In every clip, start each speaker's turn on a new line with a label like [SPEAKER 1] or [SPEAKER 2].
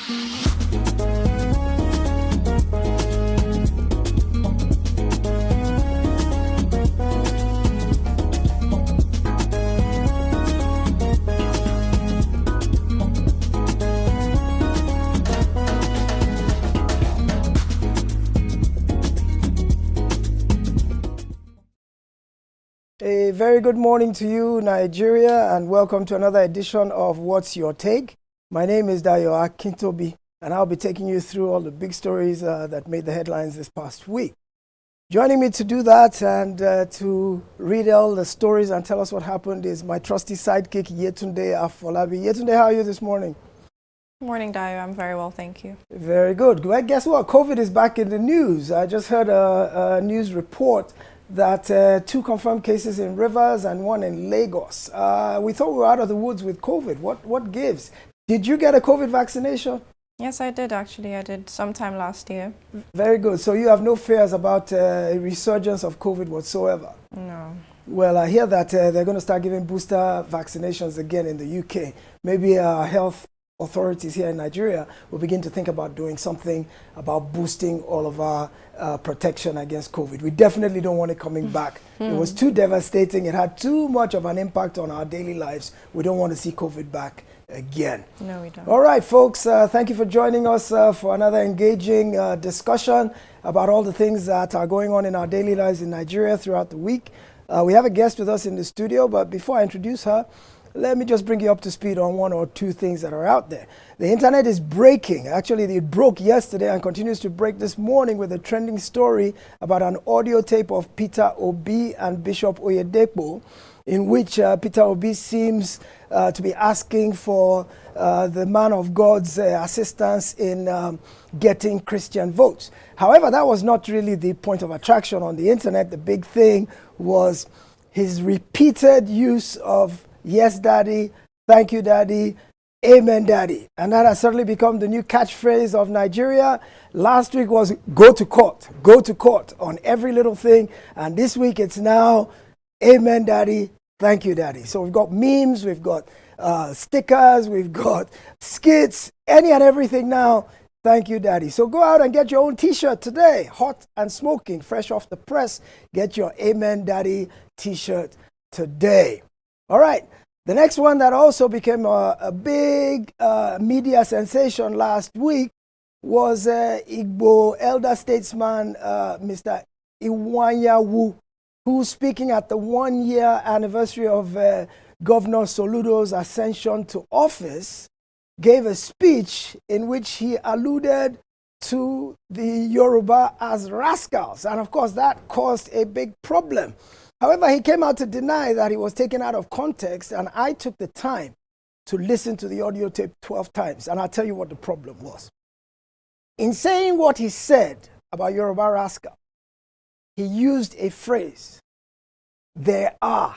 [SPEAKER 1] A very good morning to you, Nigeria, and welcome to another edition of What's Your Take? My name is Dayo Akintobi, and I'll be taking you through all the big stories that made the headlines this past week. Joining me to do that and to read all the stories and tell us what happened is my trusty sidekick, Yetunde Afolabi. Yetunde, how are you this morning?
[SPEAKER 2] Morning, Dayo. I'm very well, thank you.
[SPEAKER 1] Very good. Well, guess what? COVID is back in the news. I just heard a news report that 2 confirmed cases in Rivers and 1 in Lagos. We thought we were out of the woods with COVID. What gives? Did you get a COVID vaccination?
[SPEAKER 2] Yes, I did actually. I did sometime last year.
[SPEAKER 1] Very good. So you have no fears about a resurgence of COVID whatsoever?
[SPEAKER 2] No.
[SPEAKER 1] Well, I hear that they're going to start giving booster vaccinations again in the UK. Maybe our health authorities here in Nigeria will begin to think about doing something about boosting all of our protection against COVID. We definitely don't want it coming back. It was too devastating. It had too much of an impact on our daily lives. We don't want to see COVID back again.
[SPEAKER 2] No, we don't.
[SPEAKER 1] All right, folks, thank you for joining us for another engaging discussion about all the things that are going on in our daily lives in Nigeria throughout the week. We have a guest with us in the studio, but before I introduce her, let me just bring you up to speed on 1 or 2 things that are out there. The internet is breaking. Actually, it broke yesterday and continues to break this morning with a trending story about an audio tape of Peter Obi and Bishop Oyedepo, in which Peter Obi seems to be asking for the man of God's assistance in getting Christian votes. However, that was not really the point of attraction on the internet. The big thing was his repeated use of "Yes, Daddy," "Thank you, Daddy," "Amen, Daddy." And that has certainly become the new catchphrase of Nigeria. Last week was go to court on every little thing. And this week it's now "Amen, Daddy, thank you, Daddy." So we've got memes, we've got stickers, we've got skits, any and everything now. Thank you, Daddy. So go out and get your own t-shirt today, hot and smoking, fresh off the press. Get your Amen, Daddy t-shirt today. All right, the next one that also became a big media sensation last week was Igbo elder statesman Mr. Iwanyawu, who, speaking at the 1-year anniversary of Governor Soludo's ascension to office, gave a speech in which he alluded to the Yoruba as rascals. And of course, that caused a big problem. However, he came out to deny that he was taken out of context, and I took the time to listen to the audio tape 12 times, and I'll tell you what the problem was. In saying what he said about Yoruba rascal, he used a phrase, "there are,"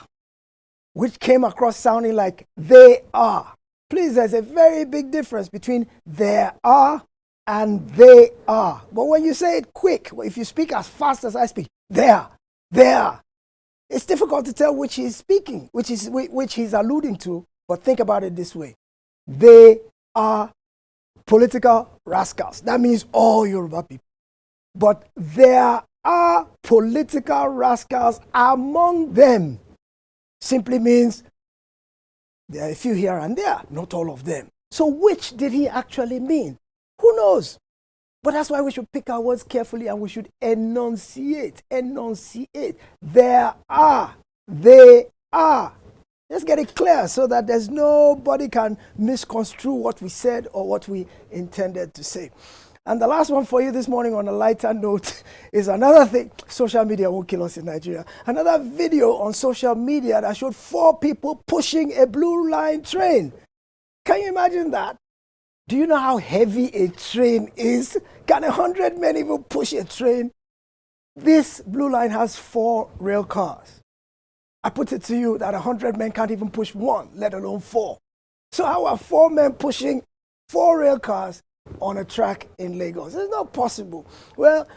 [SPEAKER 1] which came across sounding like "they are." Please, there's a very big difference between "there are" and "they are." But when you say it quick, if you speak as fast as I speak, "there, there," it's difficult to tell which he's speaking, which he's alluding to, but think about it this way. They are political rascals. That means all Yoruba people. But there are political rascals among them. Simply means there are a few here and there, not all of them. So which did he actually mean? Who knows? But that's why we should pick our words carefully and we should enunciate. There are, they are. Let's get it clear so that there's nobody can misconstrue what we said or what we intended to say. And the last one for you this morning on a lighter note is another thing. Social media won't kill us in Nigeria. Another video on social media that showed 4 people pushing a blue line train. Can you imagine that? Do you know how heavy a train is? Can 100 men even push a train? This blue line has 4 rail cars. I put it to you that 100 men can't even push 1, let alone 4. So how are 4 men pushing 4 rail cars on a track in Lagos? It's not possible. Well,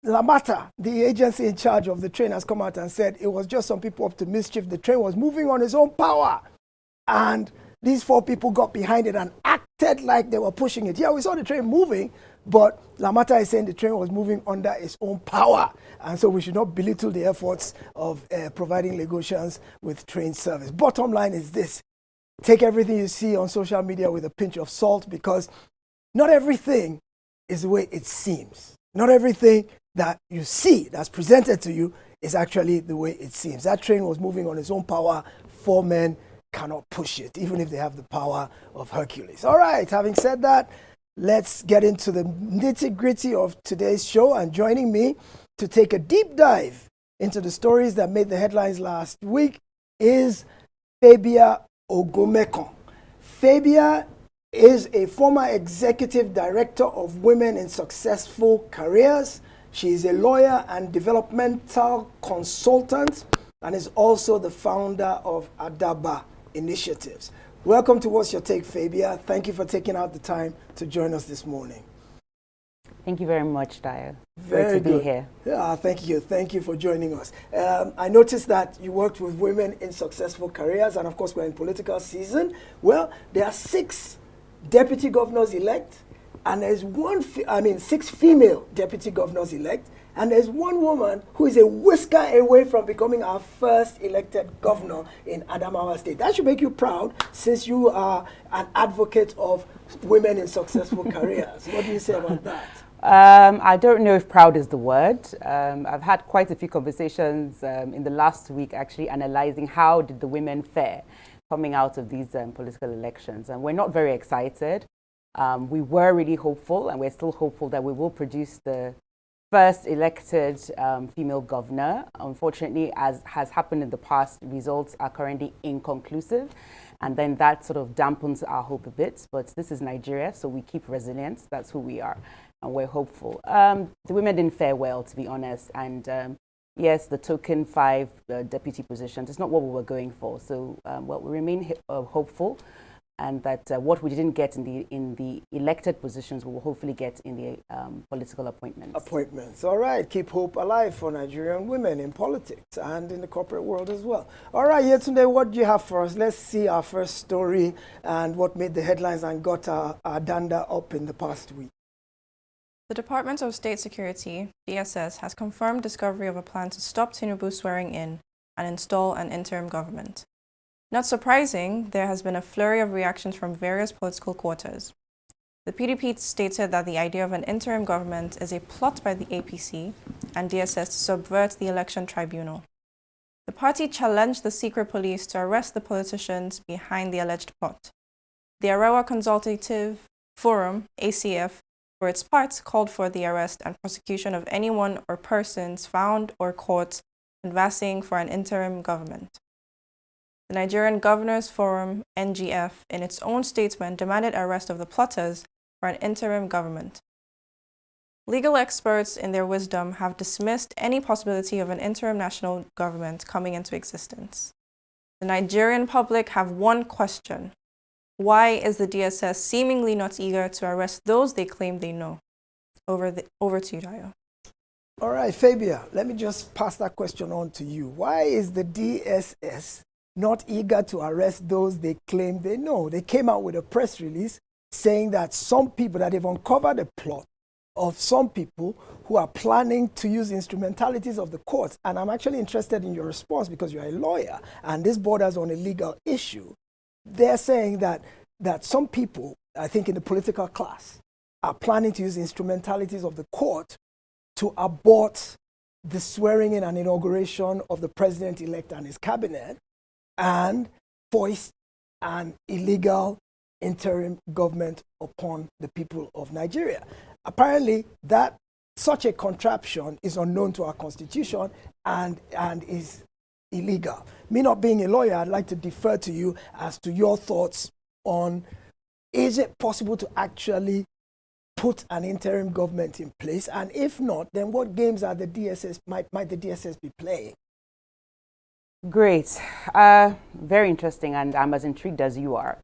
[SPEAKER 1] Lamata, the agency in charge of the train, has come out and said it was just some people up to mischief. The train was moving on its own power. And these 4 people got behind it and acted like they were pushing it. Yeah, we saw the train moving, but Lamata is saying the train was moving under its own power. And so we should not belittle the efforts of providing Lagosians with train service. Bottom line is this: take everything you see on social media with a pinch of salt, because not everything is the way it seems. Not everything that you see that's presented to you is actually the way it seems. That train was moving on its own power. 4 men cannot push it, even if they have the power of Hercules. All right, having said that, let's get into the nitty-gritty of today's show. And joining me to take a deep dive into the stories that made the headlines last week is Fabia Ogumekon. Fabia is a former executive director of Women in Successful Careers. She is a lawyer and developmental consultant and is also the founder of Adaba Initiatives. Welcome to What's Your Take, Fabia. Thank you for taking out the time to join us this morning.
[SPEAKER 3] Thank you very much, Dio.
[SPEAKER 1] Very
[SPEAKER 3] Great to
[SPEAKER 1] good.
[SPEAKER 3] be here.
[SPEAKER 1] Yeah, thank you. Thank you for joining us. I noticed that you worked with Women in Successful Careers, and of course we're in political season. Well, there are 6 deputy governors elect, and there's 6 female deputy governors elect, and there's 1 woman who is a whisker away from becoming our first elected governor in Adamawa State. That should make you proud, since you are an advocate of women in successful careers. What do you say about that?
[SPEAKER 3] I don't know if proud is the word. I've had quite a few conversations in the last week actually analyzing how did the women fare coming out of these political elections. And we're not very excited. We were really hopeful, and we're still hopeful that we will produce the first elected female governor. Unfortunately, as has happened in the past, results are currently inconclusive. And then that sort of dampens our hope a bit. But this is Nigeria, so we keep resilience. That's who we are. And we're hopeful. The women didn't fare well, to be honest. And yes, the token 5 deputy positions, it's not what we were going for. So well, we remain hopeful, and that what we didn't get in the elected positions, we will hopefully get in the political appointments.
[SPEAKER 1] All right. Keep hope alive for Nigerian women in politics and in the corporate world as well. All right, Yetunde, what do you have for us? Let's see our first story and what made the headlines and got our danda up in the past week.
[SPEAKER 2] The Department of State Security, DSS, has confirmed discovery of a plan to stop Tinubu swearing in and install an interim government. Not surprising, there has been a flurry of reactions from various political quarters. The PDP stated that the idea of an interim government is a plot by the APC and DSS to subvert the election tribunal. The party challenged the secret police to arrest the politicians behind the alleged plot. The Arawa Consultative Forum, ACF, for its part, called for the arrest and prosecution of anyone or persons found or caught canvassing for an interim government. The Nigerian Governors Forum, NGF, in its own statement demanded arrest of the plotters for an interim government. Legal experts, in their wisdom, have dismissed any possibility of an interim national government coming into existence. The Nigerian public have one question: why is the DSS seemingly not eager to arrest those they claim they know? Over to you, Dayo.
[SPEAKER 1] All right, Fabia, let me just pass that question on to you. Why is the DSS not eager to arrest those they claim they know? They came out with a press release saying that some people, that they've uncovered a plot of some people who are planning to use instrumentalities of the courts. And I'm actually interested in your response because you're a lawyer and this borders on a legal issue. They're saying that some people, I think in the political class, are planning to use instrumentalities of the court to abort the swearing in and inauguration of the president-elect and his cabinet and foist an illegal interim government upon the people of Nigeria. Apparently, that such a contraption is unknown to our constitution and is illegal. Me not being a lawyer, I'd like to defer to you as to your thoughts on, is it possible to actually put an interim government in place? And if not, then what games are the DSS might the DSS be playing?
[SPEAKER 3] Great. Very interesting, and I'm as intrigued as you are.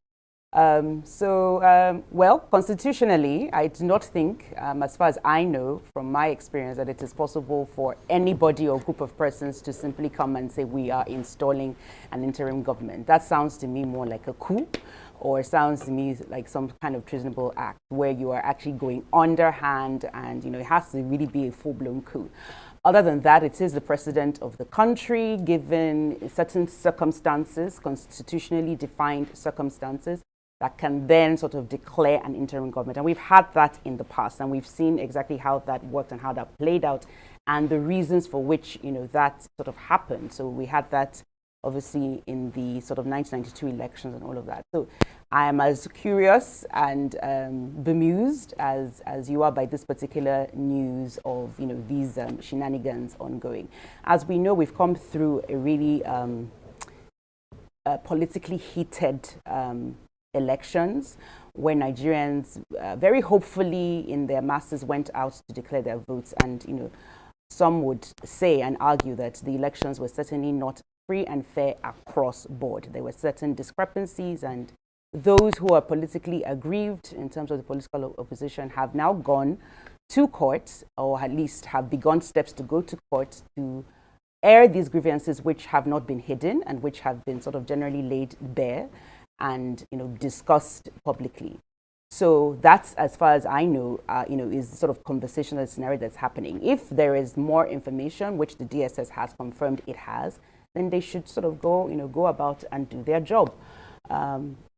[SPEAKER 3] Well, constitutionally, I do not think, as far as I know from my experience, that it is possible for anybody or group of persons to simply come and say we are installing an interim government. That sounds to me more like a coup, or sounds to me like some kind of treasonable act where you are actually going underhand, and it has to really be a full-blown coup. Other than that, it is the president of the country, given certain circumstances, constitutionally defined circumstances, that can then sort of declare an interim government. And we've had that in the past, and we've seen exactly how that worked and how that played out, and the reasons for which that sort of happened. So we had that obviously in the sort of 1992 elections and all of that. So I am as curious and bemused as you are by this particular news of these shenanigans ongoing. As we know, we've come through a really politically heated elections, where Nigerians very hopefully in their masses went out to declare their votes, and some would say and argue that the elections were certainly not free and fair across board. There were certain discrepancies, and those who are politically aggrieved in terms of the political opposition have now gone to court, or at least have begun steps to go to court to air these grievances, which have not been hidden and which have been sort of generally laid bare and discussed publicly. So that's, as far as I know, is the sort of conversational scenario that's happening. If there is more information, which the DSS has confirmed it has, then they should sort of go about and do their job.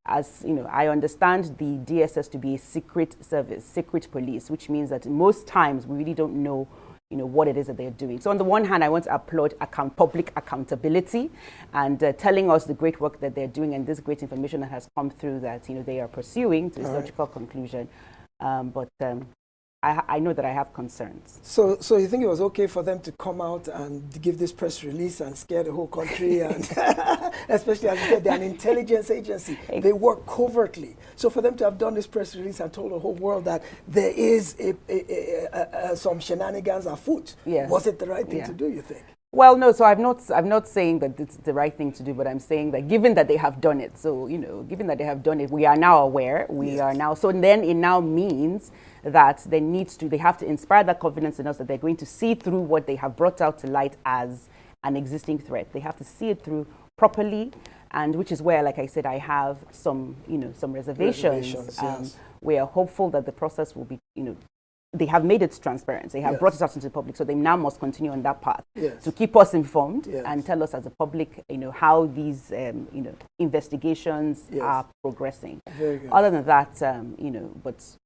[SPEAKER 3] As I understand the DSS to be a secret service, secret police, which means that most times we really don't know what it is that they're doing. So on the one hand, I want to applaud public accountability and telling us the great work that they're doing and this great information that has come through that they are pursuing to its logical conclusion. But I know that I have concerns.
[SPEAKER 1] So you think it was okay for them to come out and give this press release and scare the whole country, and especially as you said, they're an intelligence agency. They work covertly. So for them to have done this press release and told the whole world that there is some shenanigans afoot,
[SPEAKER 3] yes.
[SPEAKER 1] Was it the right thing to do, you think?
[SPEAKER 3] Well, no, so I'm not saying that it's the right thing to do, but I'm saying that given that they have done it, so, given that they have done it, we are now aware, so then it now means that they have to inspire that confidence in us that they're going to see through what they have brought out to light as an existing threat. They have to see it through properly, and which is where, like I said, I have some reservations.
[SPEAKER 1] Yes.
[SPEAKER 3] We are hopeful that the process will be, they have made it transparent. They have brought it out into the public, so they now must continue on that path to keep us informed and tell us as a public, how these, investigations are progressing.
[SPEAKER 1] Very good.
[SPEAKER 3] Other than that, but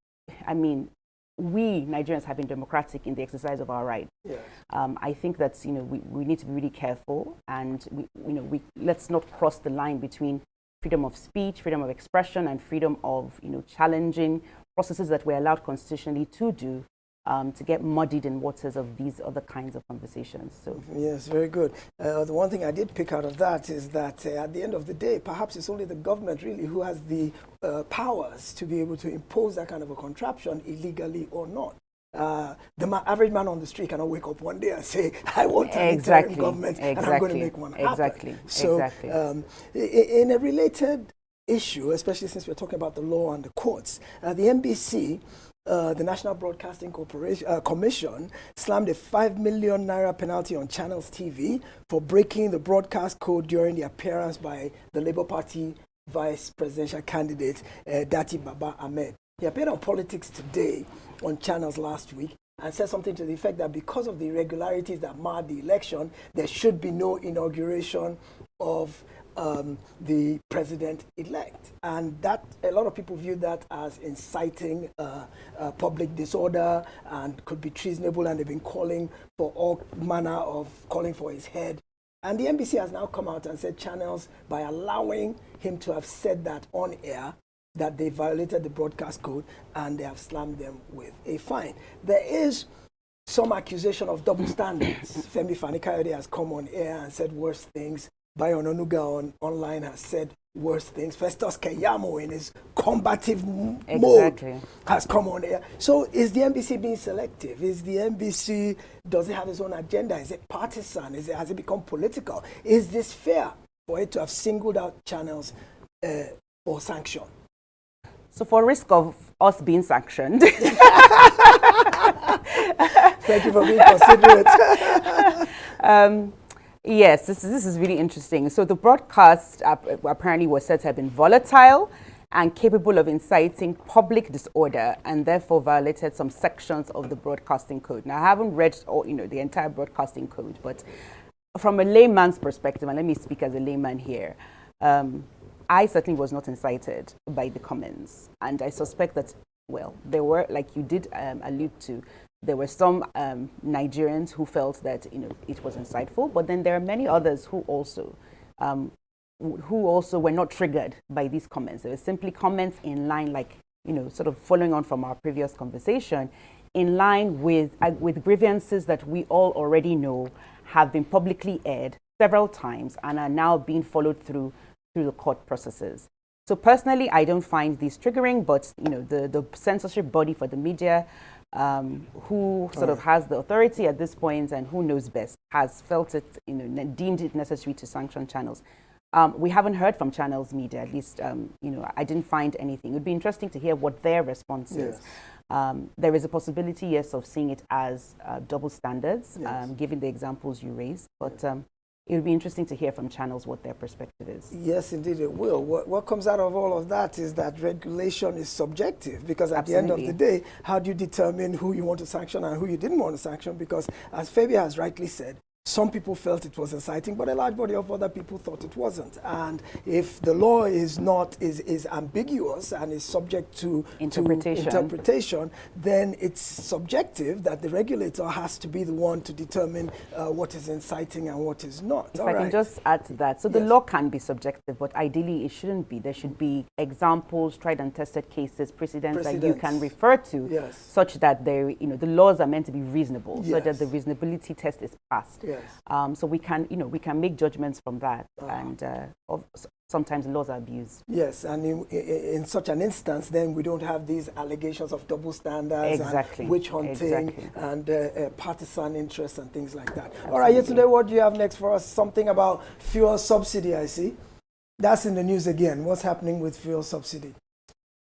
[SPEAKER 3] I mean, we Nigerians have been democratic in the exercise of our rights.
[SPEAKER 1] Yes.
[SPEAKER 3] I think that we need to be really careful, and we let's not cross the line between freedom of speech, freedom of expression, and freedom of challenging processes that we're allowed constitutionally to do, to get muddied in waters of these other kinds of conversations. So
[SPEAKER 1] yes, very good. The one thing I did pick out of that is that at the end of the day, perhaps it's only the government really who has the powers to be able to impose that kind of a contraption, illegally or not. The average man on the street cannot wake up one day and say, I want an interim government and I'm going to make one happen. So in a related issue, especially since we're talking about the law and the courts, the NBC, the National Broadcasting Commission, slammed a 5 million naira penalty on Channels TV for breaking the broadcast code during the appearance by the Labour Party vice presidential candidate, Dati Baba Ahmed. He appeared on Politics Today on Channels last week and said something to the effect that because of the irregularities that marred the election, there should be no inauguration of the president-elect. And that, a lot of people view that as inciting public disorder and could be treasonable, and they've been calling for all manner of calling for his head. And the NBC has now come out and said Channels, by allowing him to have said that on air, that they violated the broadcast code, and they have slammed them with a fine. There is some accusation of double standards. Femi Fani-Kayode has come on air and said worse things. Bayo Onanuga online has said worse things. Festus Keyamo, in his combative mode, has come on air. So is the NBC being selective? Is the NBC, does it have its own agenda? Is it partisan? Has it become political? Is this fair for it to have singled out Channels for sanction?
[SPEAKER 3] So for risk of us being sanctioned.
[SPEAKER 1] Thank you for being considerate.
[SPEAKER 3] Yes, this is really interesting. So the broadcast apparently was said to have been volatile, and capable of inciting public disorder, and therefore violated some sections of the Broadcasting Code. Now, I haven't read the entire Broadcasting Code, but from a layman's perspective, and let me speak as a layman here, I certainly was not incited by the comments, and I suspect that, well, there were, like you did allude to, there were some Nigerians who felt that it was insightful, but then there are many others who also were not triggered by these comments. They were simply comments in line, like sort of following on from our previous conversation, in line with grievances that we all already know have been publicly aired several times and are now being followed through the court processes. So personally, I don't find these triggering, but the censorship body for the media, who sort of has the authority at this point and who knows best, has felt it, deemed it necessary to sanction channels. We haven't heard from Channels Media, at least, I didn't find anything. It would be interesting to hear what their response is. There is a possibility, yes, of seeing it as double standards, given the examples you raised, but it would be interesting to hear from Channels what their perspective is.
[SPEAKER 1] Yes, indeed it will. What comes out of all of that is that regulation is subjective, because at the end of the day, how do you determine who you want to sanction and who you didn't want to sanction? Because as Fabia has rightly said, some people felt it was inciting, but a large body of other people thought it wasn't. And if the law is ambiguous and is subject to interpretation, then it's subjective that the regulator has to be the one to determine what is inciting and what is not.
[SPEAKER 3] If I can just add to that. So the law can be subjective, but ideally it shouldn't be. There should be examples, tried and tested cases, precedents that you can refer to, such that the laws are meant to be reasonable, so that the reasonability test is passed. So we can make judgments from that, and sometimes laws are abused.
[SPEAKER 1] Yes, and in such an instance, then we don't have these allegations of double standards and witch hunting and partisan interests and things like that. All right, yesterday, what do you have next for us? Something about fuel subsidy, I see. That's in the news again. What's happening with fuel subsidy?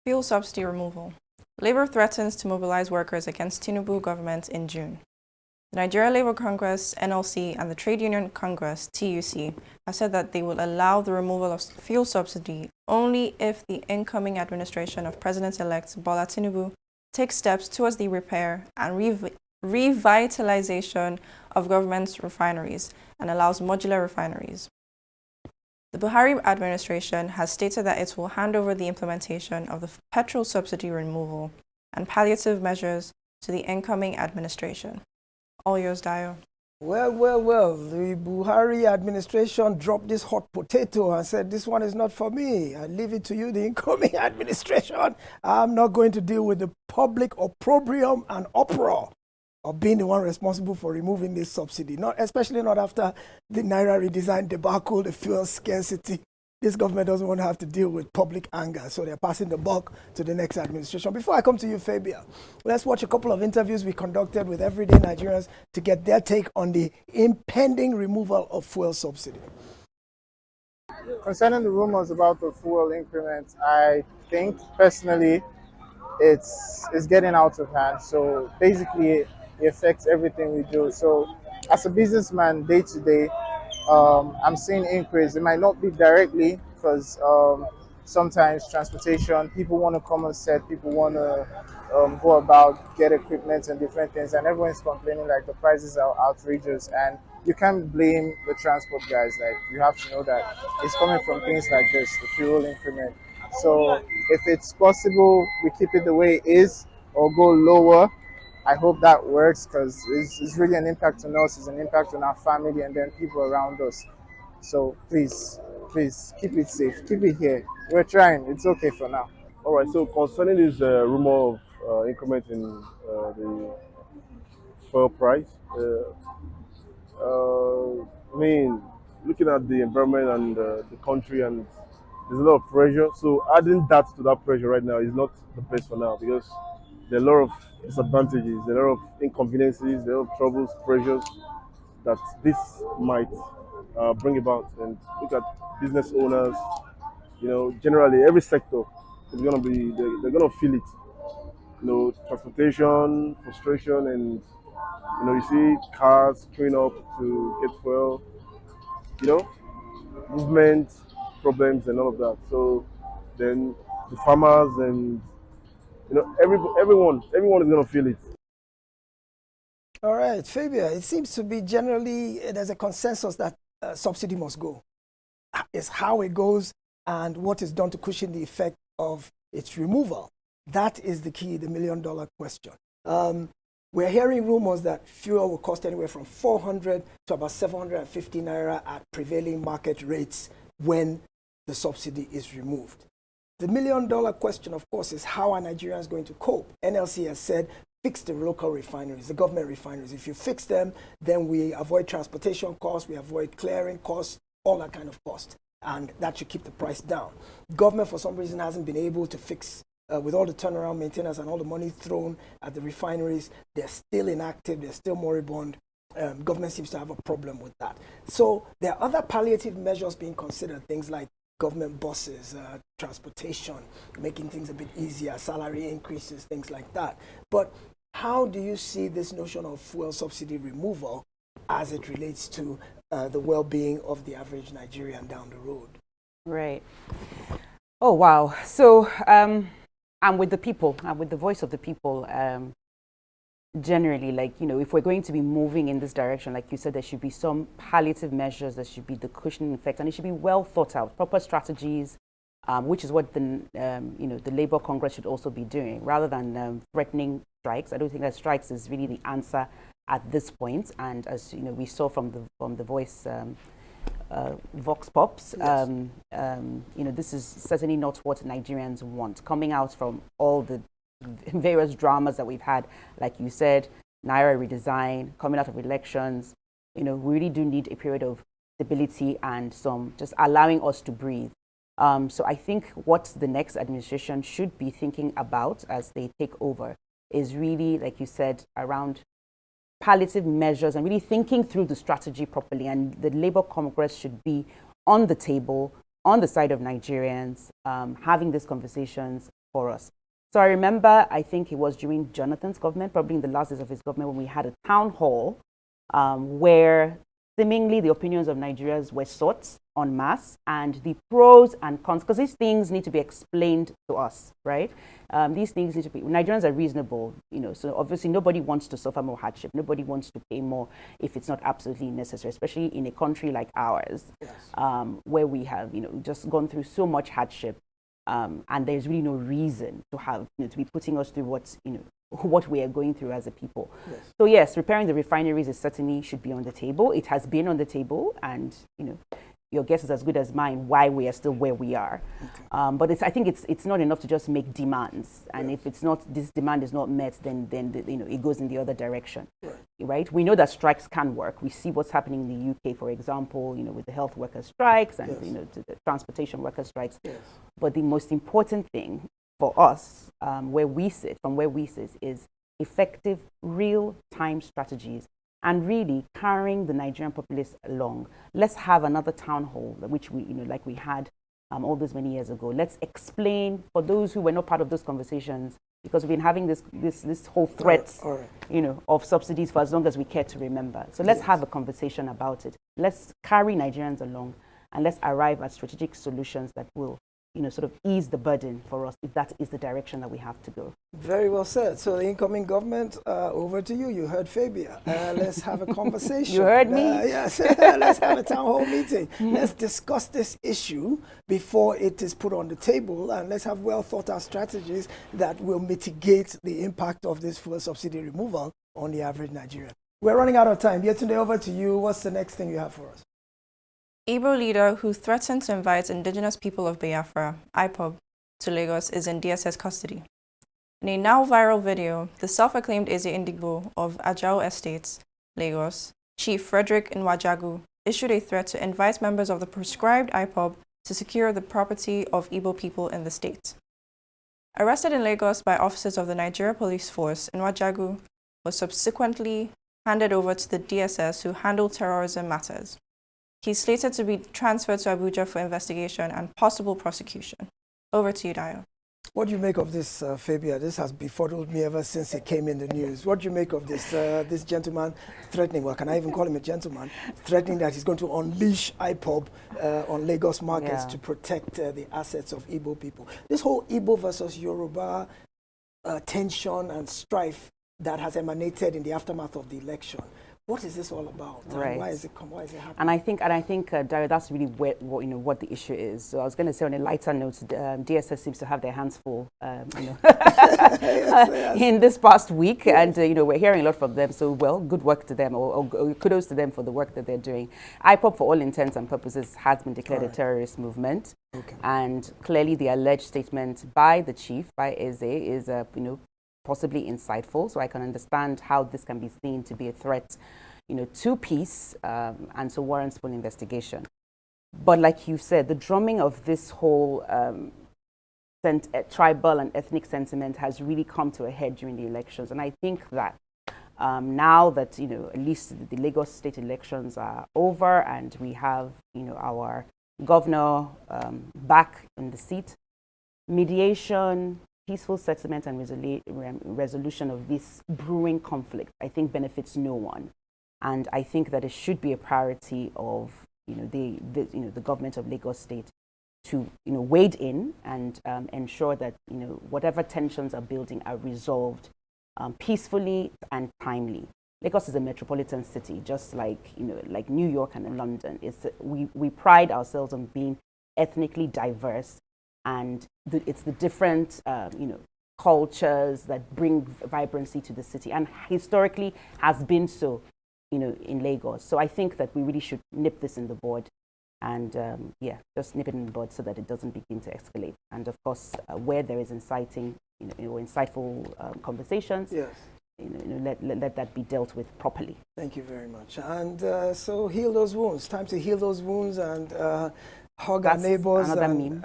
[SPEAKER 2] Fuel subsidy removal. Labour threatens to mobilize workers against Tinubu government in June. The Nigeria Labour Congress, NLC, and the Trade Union Congress, TUC, have said that they will allow the removal of fuel subsidy only if the incoming administration of President-elect Bola Tinubu takes steps towards the repair and revitalization of government's refineries and allows modular refineries. The Buhari administration has stated that it will hand over the implementation of the petrol subsidy removal and palliative measures to the incoming administration. All yours, Dio.
[SPEAKER 1] Well, the Buhari administration dropped this hot potato and said, this one is not for me. I leave it to you, the incoming administration. I'm not going to deal with the public opprobrium and uproar of being the one responsible for removing this subsidy, especially not after the Naira redesign debacle, the fuel scarcity. This government doesn't want to have to deal with public anger, so they're passing the buck to the next administration. Before I come to you, Fabia, let's watch a couple of interviews we conducted with everyday Nigerians to get their take on the impending removal of fuel subsidy.
[SPEAKER 4] Concerning the rumors about the fuel increment, I think personally it's getting out of hand. So basically, it affects everything we do. So as a businessman, day to day, I'm seeing increase. It might not be directly because sometimes transportation, people want to come on set, people want to go about, get equipment and different things, and everyone's complaining like the prices are outrageous, and you can't blame the transport guys. Like, you have to know that it's coming from things like this, the fuel increment. So if it's possible, we keep it the way it is or go lower. I hope that works, because it's really an impact on us, it's an impact on our family and then people around us. So please, keep it safe, keep it here. We're trying, it's okay for now.
[SPEAKER 5] All right, so concerning this rumor of increment in the fuel price, I mean, looking at the environment and the country, and there's a lot of pressure. So adding that to that pressure right now is not the best for now, because there are a lot of disadvantages, there are a lot of inconveniences, there are a lot of troubles, pressures that this might bring about. And look at business owners, generally every sector is going to be, they're going to feel it. Transportation, frustration, and you see cars queuing up to get fuel, movement problems and all of that. So then the farmers, and everyone is going to feel it.
[SPEAKER 1] All right, Fabia, it seems to be generally there's a consensus that subsidy must go. It's how it goes and what is done to cushion the effect of its removal. That is the key, the million-dollar question. We're hearing rumors that fuel will cost anywhere from 400 to about 750 naira at prevailing market rates when the subsidy is removed. The million-dollar question, of course, is how are Nigerians going to cope? NLC has said, fix the local refineries, the government refineries. If you fix them, then we avoid transportation costs, we avoid clearing costs, all that kind of cost. And that should keep the price down. Government, for some reason, hasn't been able to fix, with all the turnaround maintenance and all the money thrown at the refineries, they're still inactive, they're still moribund. Government seems to have a problem with that. So there are other palliative measures being considered, things like government buses, transportation, making things a bit easier, salary increases, things like that. But how do you see this notion of fuel subsidy removal as it relates to the well-being of the average Nigerian down the road?
[SPEAKER 3] Right. Oh, wow. So I'm with the people, I'm with the voice of the people. Generally, if we're going to be moving in this direction, like you said, there should be some palliative measures, there should be the cushioning effect, and it should be well thought out, proper strategies, which is what the Labour Congress should also be doing, rather than threatening strikes. I don't think that strikes is really the answer at this point. And as we saw from the voice, Vox Pops,
[SPEAKER 1] Yes.
[SPEAKER 3] This is certainly not what Nigerians want. Coming out from all the various dramas that we've had, like you said, Naira redesign, coming out of elections, we really do need a period of stability and some just allowing us to breathe. So I think what the next administration should be thinking about as they take over is really, like you said, around palliative measures and really thinking through the strategy properly. And the Labour Congress should be on the table, on the side of Nigerians, having these conversations for us. So I remember, I think it was during Jonathan's government, probably in the last days of his government, when we had a town hall where seemingly the opinions of Nigerians were sought en masse, and the pros and cons, because these things need to be explained to us, right? These things need to be, Nigerians are reasonable, so obviously nobody wants to suffer more hardship. Nobody wants to pay more if it's not absolutely necessary, especially in a country like ours,
[SPEAKER 1] Yes.
[SPEAKER 3] where we have, just gone through so much hardship. And there's really no reason to have, to be putting us through what we are going through as a people.
[SPEAKER 1] Yes.
[SPEAKER 3] So yes, repairing the refineries is certainly should be on the table. It has been on the table, and your guess is as good as mine why we are still where we are. Okay. But I think it's not enough to just make demands, and if this demand is not met, then it goes in the other direction. Right? We know that strikes can work. We see what's happening in the UK, for example, with the health workers strikes and the transportation workers strikes.
[SPEAKER 1] Yes.
[SPEAKER 3] But the most important thing for us, from where we sit, is effective real-time strategies and really carrying the Nigerian populace along. Let's have another town hall, which we, like we had all those many years ago. Let's explain for those who were not part of those conversations, because we've been having this whole threat, of subsidies for as long as we care to remember. So let's have a conversation about it. Let's carry Nigerians along, and let's arrive at strategic solutions that will sort of ease the burden for us, if that is the direction that we have to go.
[SPEAKER 1] Very well said. So the incoming government, over to you. You heard Fabia. Let's have a conversation.
[SPEAKER 3] You heard me?
[SPEAKER 1] Yes. Let's have a town hall meeting. Let's discuss this issue before it is put on the table, and let's have well thought out strategies that will mitigate the impact of this fuel subsidy removal on the average Nigerian. We're running out of time. Yetunde, over to you. What's the next thing you have for us?
[SPEAKER 2] Igbo leader who threatened to invite indigenous people of Biafra, IPOB, to Lagos is in DSS custody. In a now viral video, the self-acclaimed Eze Indigbo of Ajao Estates, Lagos, Chief Frederick Nwajagu, issued a threat to invite members of the proscribed IPOB to secure the property of Igbo people in the state. Arrested in Lagos by officers of the Nigeria Police Force, Nwajagu was subsequently handed over to the DSS, who handle terrorism matters. He's slated to be transferred to Abuja for investigation and possible prosecution. Over to you, Dio.
[SPEAKER 1] What do you make of this, Fabia? This has befuddled me ever since it came in the news. What do you make of this this gentleman threatening, well, can I even call him a gentleman, threatening that he's going to unleash IPOB on Lagos markets to protect the assets of Igbo people? This whole Igbo versus Yoruba tension and strife that has emanated in the aftermath of the election. What is this all about?
[SPEAKER 3] Right.
[SPEAKER 1] And why is it happening?
[SPEAKER 3] And I think, Dario, that's really what the issue is. So I was going to say on a lighter note, DSS seems to have their hands full, in this past week, and we're hearing a lot from them. So good work to them, or kudos to them for the work that they're doing. IPOB, for all intents and purposes, has been declared a terrorist movement, and clearly the alleged statement by the chief, by Eze, is possibly insightful, so I can understand how this can be seen to be a threat, to peace, and so warrants full investigation. But like you said, the drumming of this whole tribal and ethnic sentiment has really come to a head during the elections, and I think that now that at least the Lagos state elections are over and we have our governor back in the seat, mediation, peaceful settlement and resolution of this brewing conflict, I think, benefits no one. And I think that it should be a priority of the government of Lagos State to wade in and ensure that whatever tensions are building are resolved peacefully and timely. Lagos is a metropolitan city, just like like New York and London. We pride ourselves on being ethnically diverse. And it's the different, cultures that bring vibrancy to the city, and historically has been so, in Lagos. So I think that we really should nip this in the bud, and just nip it in the bud so that it doesn't begin to escalate. And of course, where there is insightful conversations,
[SPEAKER 1] yes.
[SPEAKER 3] Let that be dealt with properly.
[SPEAKER 1] Thank you very much. And so heal those wounds. Time to heal those wounds and hug our neighbors and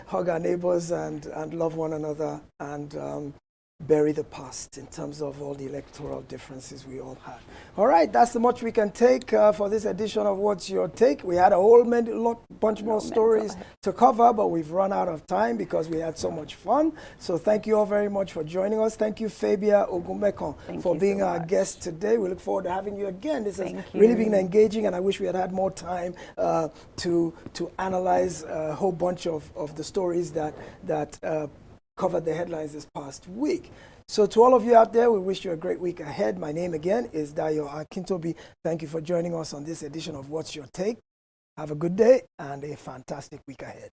[SPEAKER 1] hug our neighbors and love one another and bury the past in terms of all the electoral differences we all had. All right, that's the much we can take for this edition of What's Your Take. We had a whole bunch more stories to cover, but we've run out of time because we had so much fun. So thank you all very much for joining us. Thank you, Fabia Ogumekon, for being our guest today. We look forward to having you again. This has really been engaging, and I wish we had more time to analyze a whole bunch of the stories that covered the headlines this past week. So to all of you out there, we wish you a great week ahead. My name again is Dayo Akintobi. Thank you for joining us on this edition of What's Your Take. Have a good day and a fantastic week ahead.